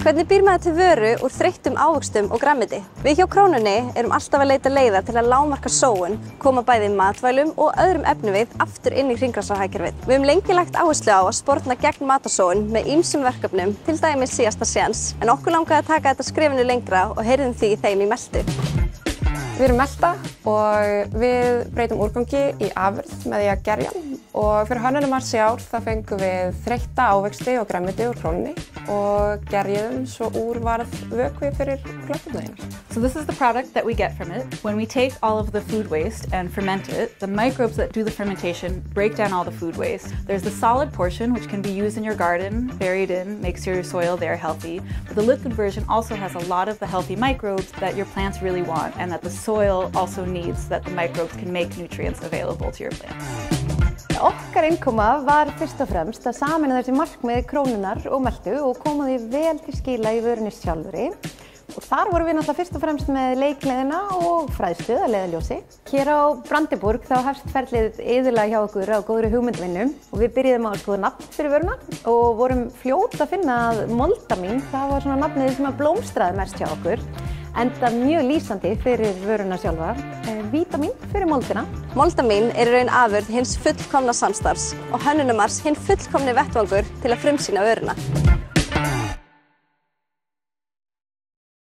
Hvernig býr maður til vöru úr þreyttum ávöxtum og grænmeti? Við hjá Krónunni erum alltaf að leita leiða til að lágmarka sóun, koma bæði matvælum og öðrum efnivið aftur inn í hringrásarhagkerfið. Við höfum lengi lagt áherslu á að sporna gegn matarsóun með ýmsum verkefnum, til dæmis síðasta séns, en okkur langaði að taka þetta skrefinu lengra og heyrðum því þeim í meltu. Við erum melta og við breytum úrgangi í afurð með því að gerja hann og fyrir hönnunarmars í ár þá fengum við þreytta ávexti og grænmeti úr Krónunni og gerjuðum svo úr varð vökvi fyrir plönturnar. So this is the product that we get from it. When we take all of the food waste and ferment it, the microbes that do the fermentation break down all the food waste. There's the solid portion which can be used in your garden, buried in, makes your soil there healthy. But the liquid version also has a lot of the healthy microbes that your plants really want and that the soil also needs, that the microbes can make nutrients available to your plants. Okkar innkoma var fyrst og fremst að sameina þessi markmið Krónunnar og meltu og koma því vel til skila í vörunni sjálfri. Og þar vorum við náttúrulega fyrst og fremst með leikgleðina og fræðslu að leiðarljósi. Hér á Brandenburg þá hefst ferlið iðulega hjá okkur á góðri hugmyndvinnu og við byrjuðum á að skoða nafn fyrir vöruna og vorum fljót að finna að Moldamin, það var svona nafnið sem að blómstraði mest hjá okkur. Enda mjög lýsandi fyrir vöruna sjálfa, vítamín fyrir moldina. Moldamin er í raun afurð hins fullkomna samstarfs og hönnunarmars hinn fullkomni vettvangur til að frumsýna vöruna.